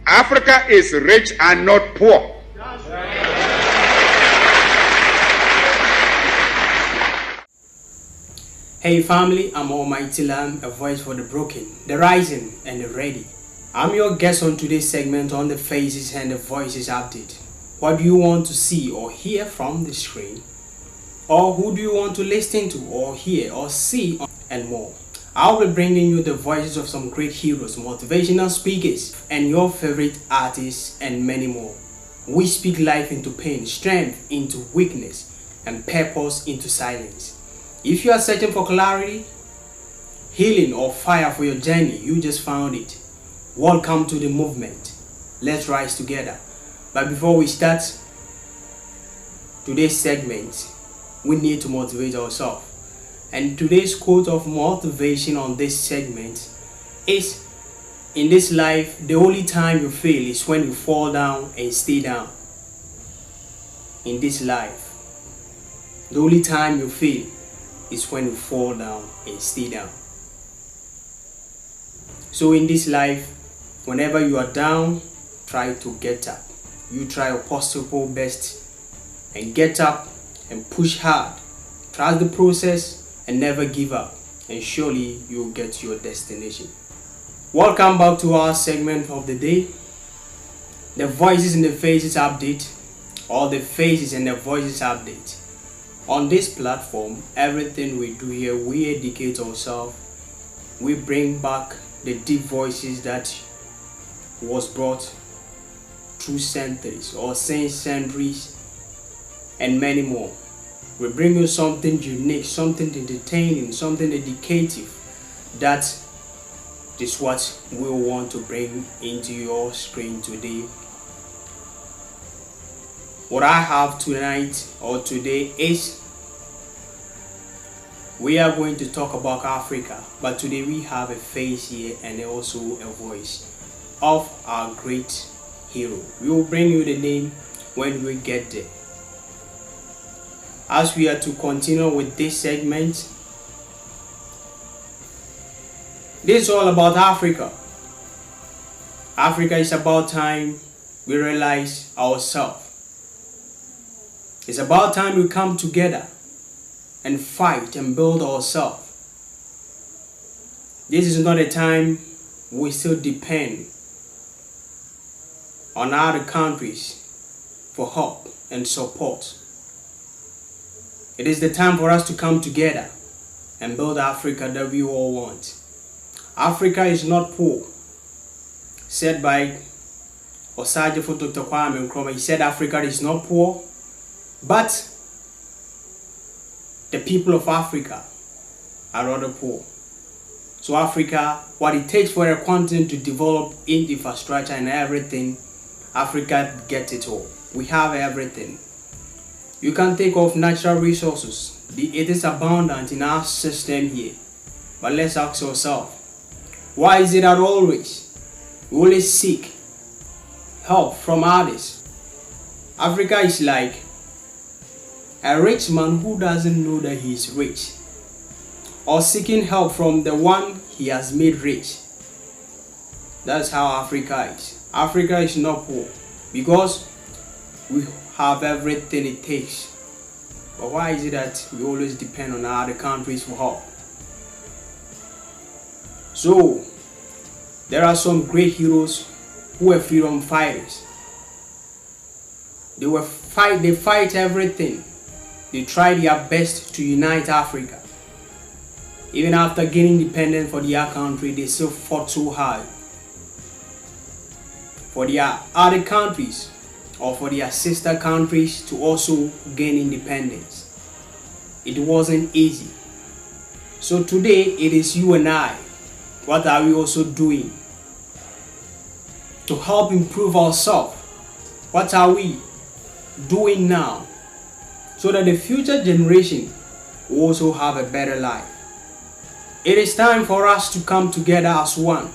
Africa is rich and not poor. Hey family, I'm Almighty Lamb, a voice for the broken, the rising and the ready. I'm your guest on today's segment on the Faces and the Voices update. What do you want to see or hear from the screen? Or who do you want to listen to or hear or see and more? I'll be bringing you the voices of some great heroes, motivational speakers, and your favorite artists and many more. We speak life into pain, strength into weakness, and purpose into silence. If you are searching for clarity, healing, or fire for your journey, you just found it. Welcome to the movement. Let's rise together. But before we start today's segment, we need to motivate ourselves. And today's quote of motivation on this segment is, in this life, the only time you fail is when you fall down and stay down. In this life, the only time you fail is when you fall down and stay down. So in this life, whenever you are down, try to get up. You try your possible best and get up and push hard. Trust the process and never give up, and surely you'll get to your destination. Welcome back to our segment of the day, the Voices and the Faces update, or the Faces and the Voices update. On this platform, everything we do here, we educate ourselves. We bring back the deep voices that was brought through centuries or since centuries and many more. We bring you something unique, something entertaining, something educative. That is what we want to bring into your screen today. What I have tonight or today is, we are going to talk about Africa, but today we have a face here and also a voice of our great hero. We will bring you the name when we get there. As we are to continue with this segment, this is all about Africa. Africa is about time we realize ourselves. It's about time we come together and fight and build ourselves. This is not a time we still depend on other countries for help and support. It is the time for us to come together and build Africa that we all want. Africa is not poor. Said by Osajifo Dr. Kwame Nkrumah, he said Africa is not poor, but the people of Africa are rather poor. So Africa, what it takes for a continent to develop in infrastructure and everything, Africa gets it all. We have everything. You can think of natural resources. It is abundant in our system here. But let's ask ourselves, why is it that always we always seek help from others? Africa is like a rich man who doesn't know that he is rich, or seeking help from the one he has made rich. That's how Africa is. Africa is not poor because we have everything it takes. But why is it that we always depend on other countries for help? So there are some great heroes who were freedom fighters. They fight everything. They try their best to unite Africa. Even after gaining independence for their country, they still fought so hard for their other countries or for their sister countries to also gain independence. It wasn't easy. So today it is you and I. What are we also doing to help improve ourselves? What are we doing now so that the future generation will also have a better life? It is time for us to come together as one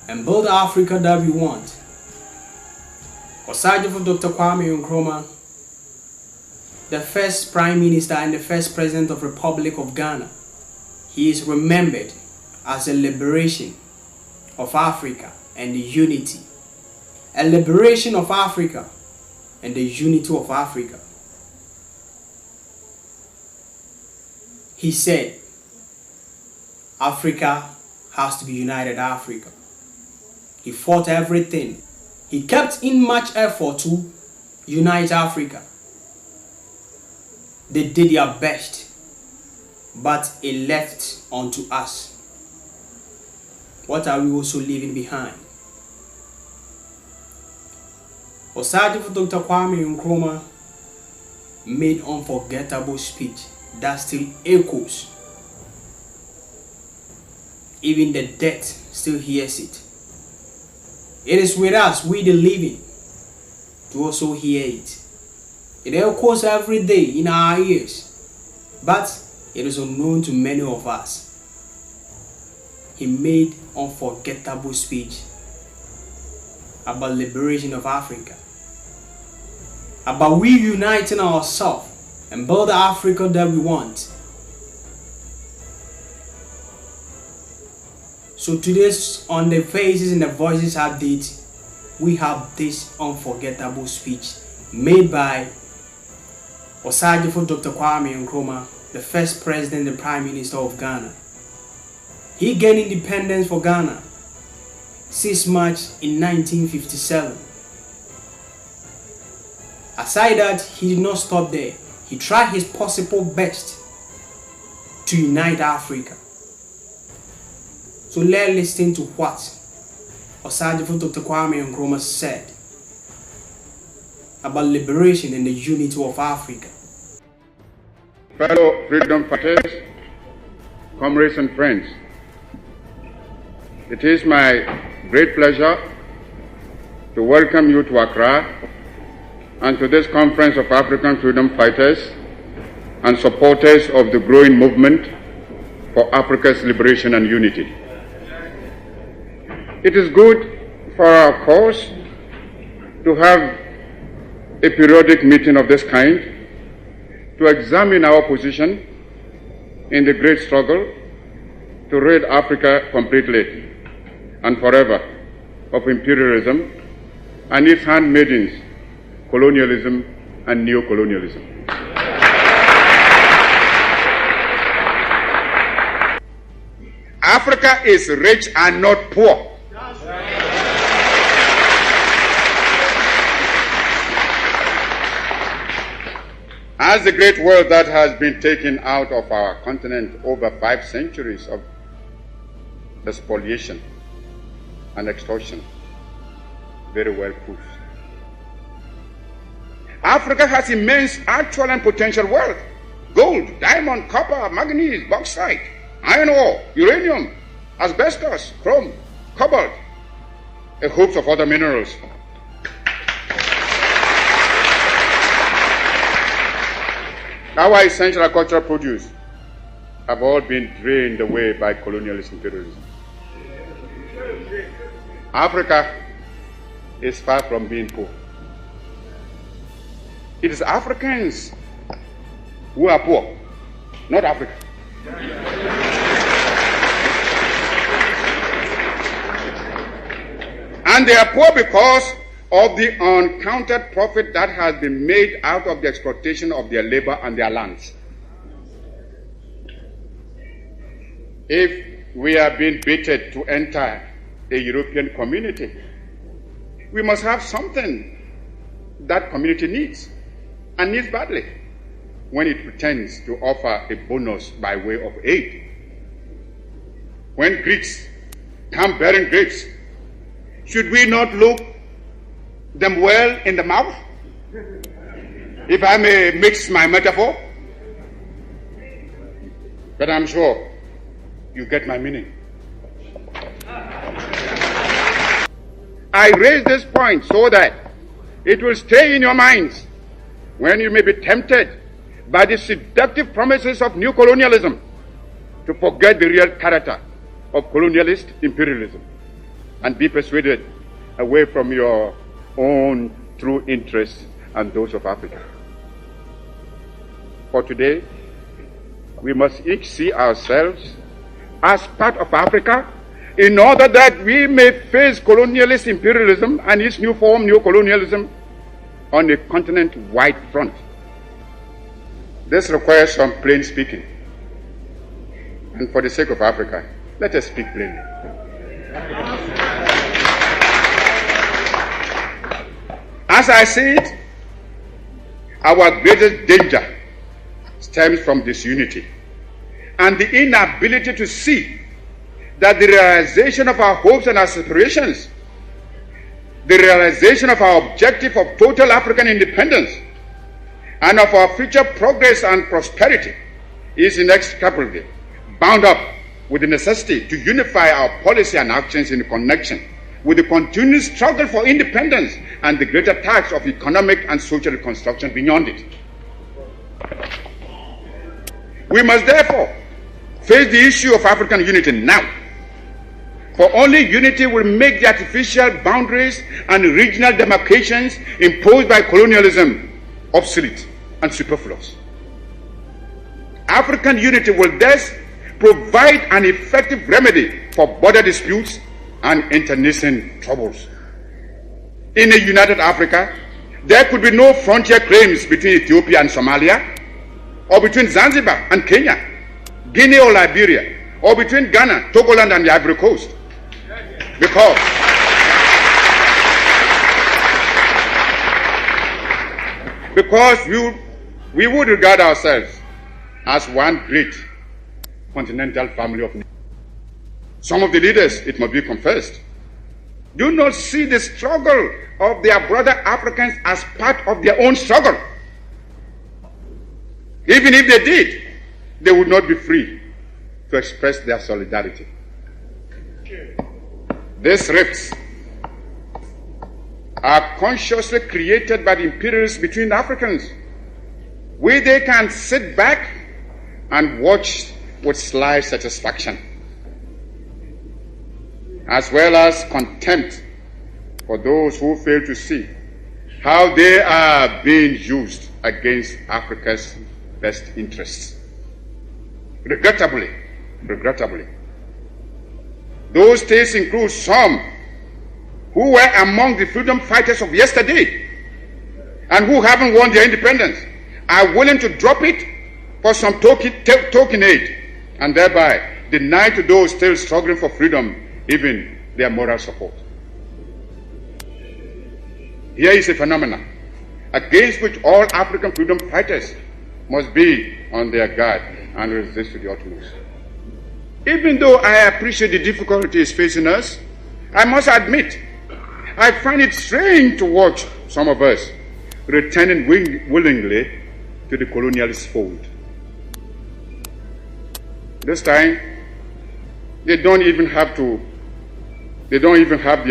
and build the Africa that we want. Aside from Dr. Kwame Nkrumah, the first Prime Minister and the first President of the Republic of Ghana, he is remembered as a liberation of Africa and the unity. a liberation of Africa and the unity of Africa. He said, Africa has to be united Africa. He fought everything. He kept in much effort to unite Africa. They did their best, but it left unto us. What are we also leaving behind? Osagyefo Dr. Kwame Nkrumah made unforgettable speech that still echoes. Even the dead still hears it. It is with us, we the living, to also hear it. It echoes every day in our ears, but it is unknown to many of us. He made unforgettable speech about liberation of Africa, about we uniting ourselves and build the Africa that we want. So today's On the Faces and the Voices update, we have this unforgettable speech made by Osagyefo Dr. Kwame Nkrumah, the first president and prime minister of Ghana. He gained independence for Ghana 6 March in 1957. Aside that, he did not stop there. He tried his possible best to unite Africa. So let's listen to what Osagyefo Dr. Kwame Nkrumah said about liberation and the unity of Africa. Fellow freedom fighters, comrades and friends, it is my great pleasure to welcome you to Accra and to this conference of African freedom fighters and supporters of the growing movement for Africa's liberation and unity. It is good for our cause to have a periodic meeting of this kind to examine our position in the great struggle to rid Africa completely and forever of imperialism and its handmaidens, colonialism and neocolonialism. Africa is rich and not poor. As the great wealth that has been taken out of our continent over 5 centuries of spoliation and extortion very well proves. Africa has immense actual and potential wealth: gold, diamond, copper, manganese, bauxite, iron ore, uranium, asbestos, chrome, cobalt, a host of other minerals. Our essential agricultural produce have all been drained away by colonialist imperialism. Africa is far from being poor. It is Africans who are poor, not Africa. And they are poor because of the uncounted profit that has been made out of the exploitation of their labor and their lands. If we are being baited to enter a European community, we must have something that community needs, and needs badly, when it pretends to offer a bonus by way of aid. When Greeks come bearing grapes, should we not look them well in the mouth? If I may mix my metaphor. But I'm sure you get my meaning. I raise this point so that it will stay in your minds when you may be tempted by the seductive promises of new colonialism to forget the real character of colonialist imperialism and be persuaded away from your own true interests and those of Africa. For today, we must each see ourselves as part of Africa in order that we may face colonialist imperialism and its new form, neocolonialism, on a continent-wide front. This requires some plain speaking. And for the sake of Africa, let us speak plainly. As I see it, our greatest danger stems from disunity and the inability to see that the realization of our hopes and aspirations, the realization of our objective of total African independence, and of our future progress and prosperity is inextricably bound up with the necessity to unify our policy and actions in connection with the continued struggle for independence and the greater task of economic and social reconstruction beyond it. We must therefore face the issue of African unity now, for only unity will make the artificial boundaries and regional demarcations imposed by colonialism obsolete and superfluous. African unity will thus provide an effective remedy for border disputes and internecine troubles. In a united Africa, there could be no frontier claims between Ethiopia and Somalia, or between Zanzibar and Kenya, Guinea or Liberia, or between Ghana, Togoland, and the Ivory Coast. Because we would regard ourselves as one great continental family of nations. Some of the leaders, it must be confessed, do not see the struggle of their brother Africans as part of their own struggle. Even if they did, they would not be free to express their solidarity. These rifts are consciously created by the imperialists between Africans, where they can sit back and watch with sly satisfaction, as well as contempt for those who fail to see how they are being used against Africa's best interests. Regrettably, those states include some who were among the freedom fighters of yesterday and who haven't won their independence, are willing to drop it for some token aid, and thereby deny to those still struggling for freedom even their moral support. Here is a phenomenon against which all African freedom fighters must be on their guard and resist to the utmost. Even though I appreciate the difficulties facing us, I must admit, I find it strange to watch some of us returning willingly to the colonialist fold. This time, they don't even have the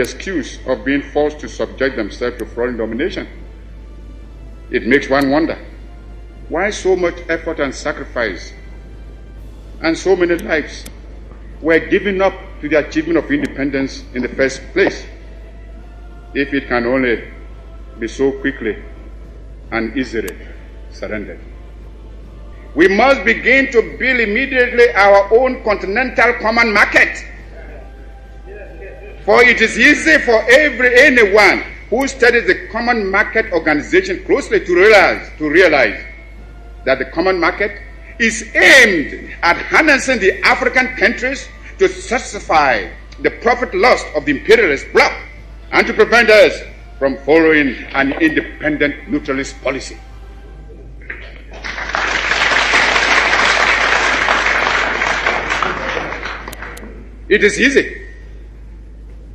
excuse of being forced to subject themselves to foreign domination. It makes one wonder, why so much effort and sacrifice and so many lives were given up to the achievement of independence in the first place, if it can only be so quickly and easily surrendered. We must begin to build immediately our own continental common market. For it is easy for anyone who studies the common market organization closely to realize that the common market is aimed at harnessing the African countries to satisfy the profit lust of the imperialist bloc and to prevent us from following an independent neutralist policy. It is easy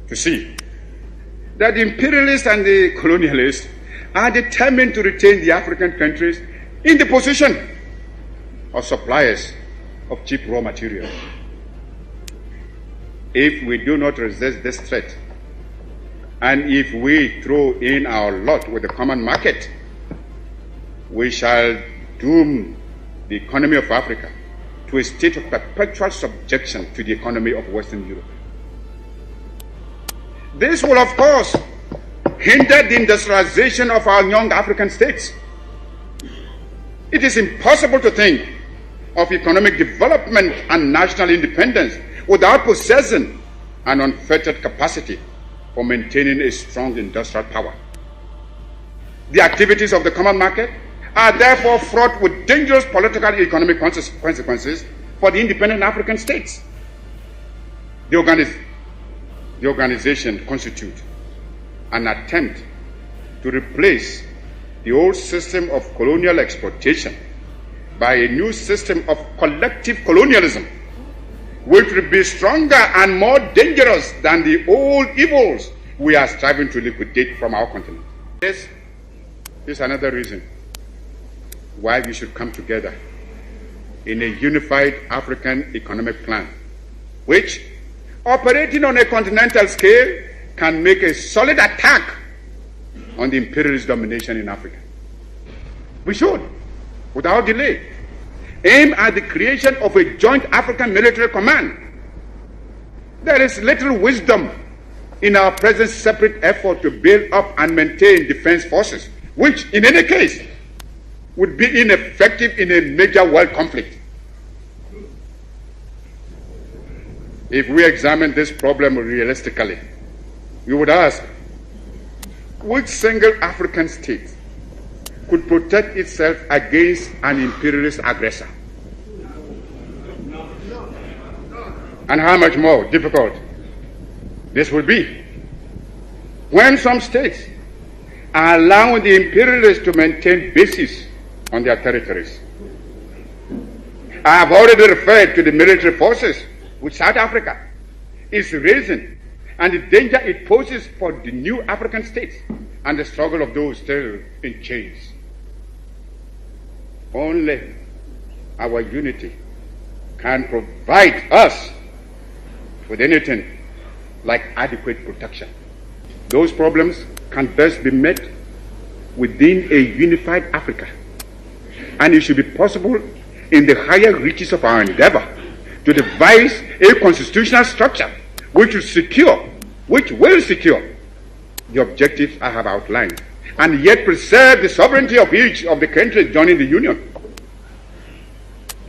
to see that the imperialists and the colonialists are determined to retain the African countries in the position of suppliers of cheap raw materials. If we do not resist this threat, and if we throw in our lot with the common market, we shall doom the economy of Africa to a state of perpetual subjection to the economy of Western Europe. This will, of course, hinder the industrialization of our young African states. It is impossible to think of economic development and national independence without possessing and unfettered capacity for maintaining a strong industrial power. The activities of the common market are therefore fraught with dangerous political and economic consequences for the independent African states. The organization constitutes an attempt to replace the old system of colonial exploitation by a new system of collective colonialism, which will be stronger and more dangerous than the old evils we are striving to liquidate from our continent. This is another reason why we should come together in a unified African economic plan, which, operating on a continental scale, can make a solid attack on the imperialist domination in Africa. We should, without delay, aim at the creation of a joint African military command. There is little wisdom in our present separate effort to build up and maintain defense forces, which, in any case, would be ineffective in a major world conflict. If we examine this problem realistically, we would ask, which single African state could protect itself against an imperialist aggressor? And how much more difficult this would be when some states are allowing the imperialists to maintain bases on their territories. I have already referred to the military forces which South Africa is raising and the danger it poses for the new African states and the struggle of those still in chains. Only our unity can provide us with anything like adequate protection. Those problems can best be met within a unified Africa, and it should be possible in the higher reaches of our endeavor to devise a constitutional structure which will secure the objectives I have outlined, and yet preserve the sovereignty of each of the countries joining the Union.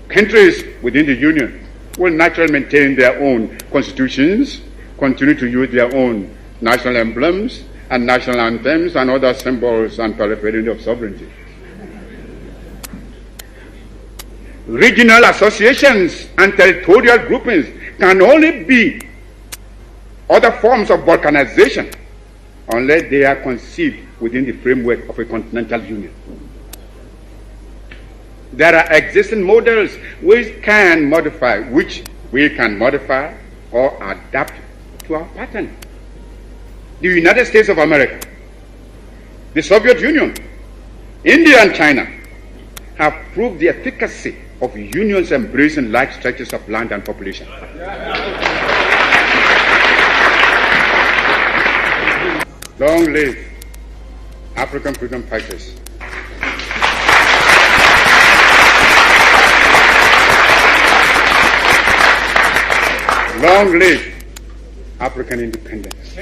Countries within the Union will naturally maintain their own constitutions, continue to use their own national emblems and national anthems and other symbols and paraphernalia of sovereignty. Regional associations and territorial groupings can only be other forms of balkanization unless they are conceived within the framework of a continental union. There are existing models which we can modify or adapt to our pattern. The United States of America, the Soviet Union, India and China have proved the efficacy of unions embracing large stretches of land and population. Long live African freedom fighters. Long live African independence.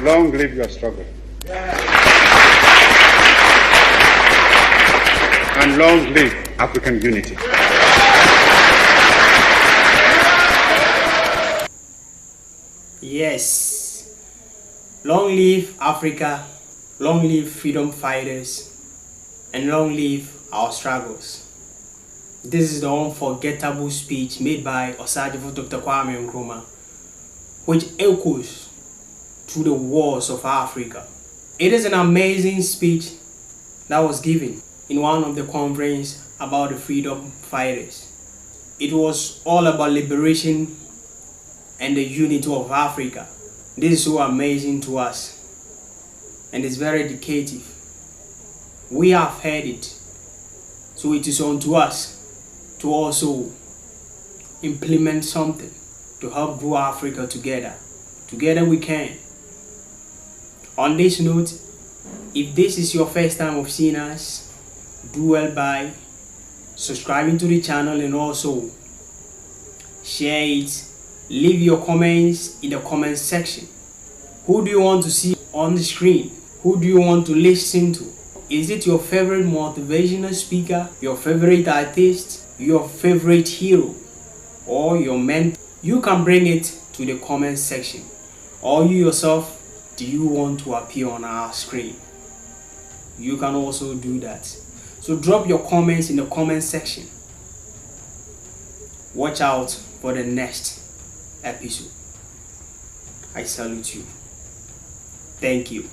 Long live your struggle. And long live African unity. Yes. Long live Africa, long live freedom fighters, and long live our struggles. This is the unforgettable speech made by Osagyefo Dr. Kwame Nkrumah, which echoes through the walls of Africa. It is an amazing speech that was given in one of the conferences about the freedom fighters. It was all about liberation and the unity of Africa. This is so amazing to us, and it's very educative. We have heard it, so it is on to us to also implement something to help grow Africa together. Together we can. On this note, if this is your first time of seeing us, do well by subscribing to the channel and also share it. Leave your comments in the comment section. Who do you want to see on the screen? Who do you want to listen to? Is it your favorite motivational speaker, your favorite artist, your favorite hero or your mentor, you can bring it to the comment section. Or you yourself, do you want to appear on our screen? You can also do that. So drop your comments in the comment section. Watch out for the next episode. I salute you. Thank you.